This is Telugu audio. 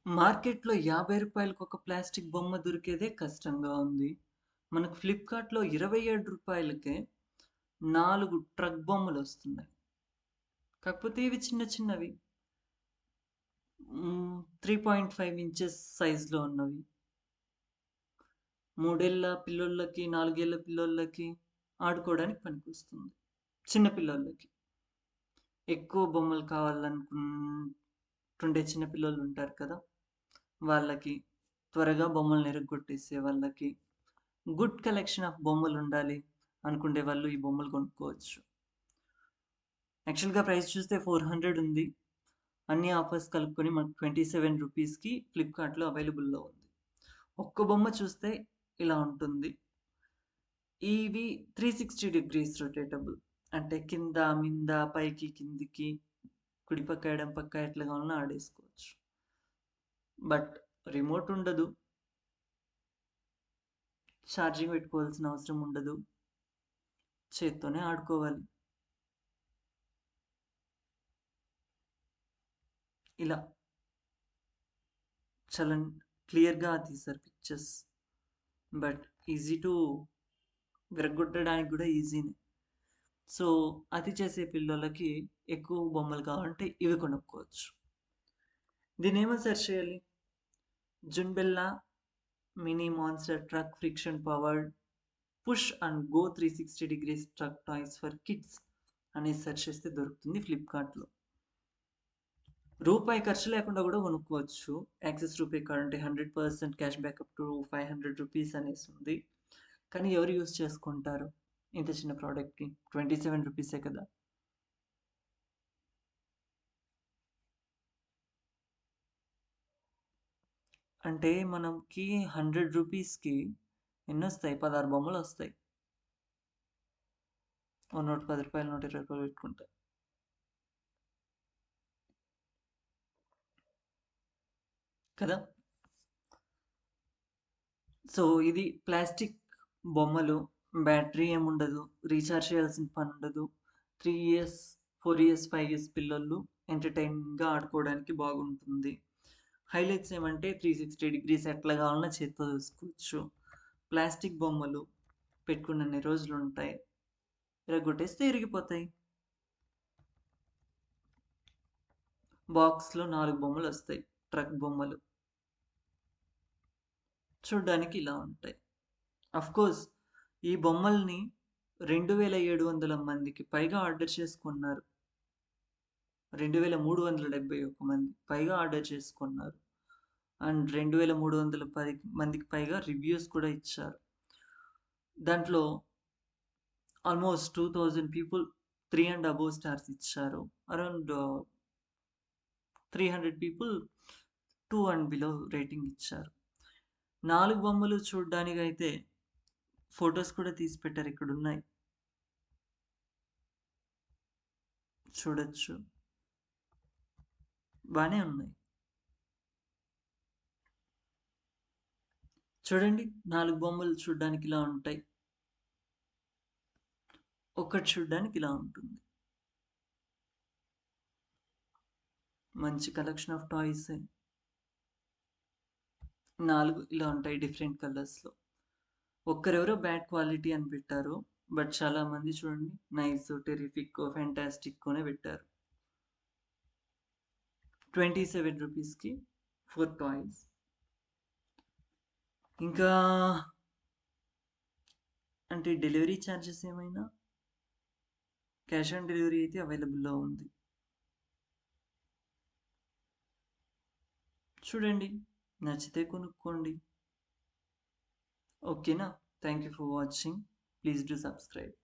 మార్కెట్‌లో రూ. 50కి ఒక ప్లాస్టిక్ బొమ్మ దొరికేదే కష్టంగా ఉంది. మనకు ఫ్లిప్‌కార్ట్‌లో రూ. 27కే 4 ట్రక్ బొమ్మలొస్తున్నాయి. కాకపోతే ఇవి చిన్న చిన్నవి. 3.5 ఇంచెస్ సైజ్‌లో ఉన్నవి. 3 ఏళ్ల పిల్లోళ్ళకి, 4 ఏళ్ల పిల్లోళ్ళకి ఆడుకోవడానికి పనికొస్తుంది. చిన్న పిల్లోళ్ళకి. ఎక్కువ బొమ్మలు కావాలనుకుంటుండే చిన్న పిల్లోళ్ళుంటారు కదా! వాళ్ళకి, త్వరగా బొమ్మలను ఇరగ్గొట్టేసే వాళ్ళకి, గుడ్ కలెక్షన్ ఆఫ్ బొమ్మలుండాలి అనుకుండే వాళ్ళు ఈ బొమ్మలు కొనుక్కోవచ్చు. యాక్చువల్‌గా ప్రైస్ చూస్తే 400 ఉంది. అన్ని ఆఫర్స్ కలుపుకొని మనకు రూ. 27కి ఫ్లిప్‌కార్ట్‌లో అవైలబుల్‌లో ఉంది. ఒక్క బొమ్మ చూస్తే ఇలా ఉంటుంది. ఇవి 360 డిగ్రీస్ రొటేటబుల్. అంటే కింద, మింద, పైకి, కిందికి, కుడి పక్క, ఎడమ పక్క ఎట్లా కావాలన్నా ఆడేసుకోవచ్చు. బట్ రిమోట్ ఉండదు. ఛార్జింగ్ పెట్టుకోవాల్సిన అవసరం ఉండదు. చేత్తోనే ఆడుకోవాలి. ఇలా చాలా క్లియర్‌గా తీశారు పిక్చర్స్. బట్ ఈజీ టు విరగ్గొట్టడానికి కూడా ఈజీనే. సో, అతి చేసే పిల్లోళ్ళకి ఎక్కువ బొమ్మలు కావాలంటే ఇవి కొనుక్కోవచ్చు. దీన్నేమని సెర్చ్ చేయాలి? Zunbella mini monster truck friction powered push and go 360 degrees truck toys for kids అనేది సెర్చ్ చేస్తే దొరుకుతుంది ఫ్లిప్‌కార్ట్‌లో. రూపాయి ఖర్చు లేకుండా కూడా కొనుక్కోవచ్చు. యాక్సిస్ రూపే కార్డ్ ఉంటే 100% క్యాష్ బ్యాక్ అప్ టు రూ. 500 అనేసి ఉంది. కానీ ఎవరు యూజ్ చేసుకుంటారు? ఇంత చిన్న ప్రోడక్ట్‌కి రూ. 27 కదా! అంటే మనకి రూ. 100కి ఎన్నొస్తాయి? 16 బొమ్మలొస్తాయి. ఓ నోట్ రూ. 10, నోట్ రూ. 20 పెట్టుకుంటే. కదా! సో, ఇది ప్లాస్టిక్ బొమ్మలు. బ్యాటరీ ఏముండదు. రీచార్జ్ చేయాల్సిన పనుండదు. 3 ఇయర్స్, 4 ఇయర్స్, 5 ఇయర్స్ పిల్లోళ్ళు ఎంటర్‌టైనింగ్‌గా ఆడుకోవడానికి బాగుంటుంది. హైలైట్స్ ఏమంటే 360 డిగ్రీస్ ఎట్లా కావాలన్నా చేత్తో చూసుకోవచ్చు. ప్లాస్టిక్ బొమ్మలు పెట్టుకున్నన్ని రోజులుంటాయి. ఇరగ్గొట్టేస్తే ఇరిగిపోతాయి. బాక్స్‌లో 4 బొమ్మలొస్తాయి. ట్రక్ బొమ్మలు. చూడ్డానికి ఇలా ఉంటాయి. అఫ్‌కోర్స్ ఈ బొమ్మల్ని 2700 మందికి పైగా ఆర్డర్ చేసుకున్నారు. 2371 మంది పైగా ఆర్డర్ చేసుకున్నారు. అండ్ 2310 మందికి పైగా రివ్యూస్ కూడా ఇచ్చారు. దాంట్లో almost 2000 people 3 and above stars ఇచ్చారు. Around 300 people 2 and below rating ఇచ్చారు. 4 బొమ్మలు చూడ్డానికైతే ఫోటోస్ కూడా తీసి పెట్టారు. ఇక్కడున్నాయి. చూడొచ్చు. బానే ఉన్నాయి. చూడండి 4 బొమ్మలు చూడ్డానికి ఇలా ఉంటాయి. ఒక్కటి చూడ్డానికి ఇలా ఉంటుంది. మంచి కలెక్షన్ ఆఫ్ టాయ్సే. 4 ఇలా ఉంటాయి డిఫరెంట్ కలర్స్‌లో. ఒక్కరెవరో బ్యాడ్ క్వాలిటీ అని పెట్టారు. బట్ చాలా మంది చూడండి నైస్, టెర్రిఫిక్, ఫాంటాస్టిక్ అనే పెట్టారు. రూ. 27కి 4 టాయ్స్. ఇంకా అంటే డెలివరీ ఛార్జెస్ ఏమైనా? క్యాష్ ఆన్ డెలివరీ అయితే అవైలబుల్‌లో ఉంది. చూడండి. నచ్చితే కొనుక్కోండి. ఓకేనా? Thank you for watching. Please do subscribe.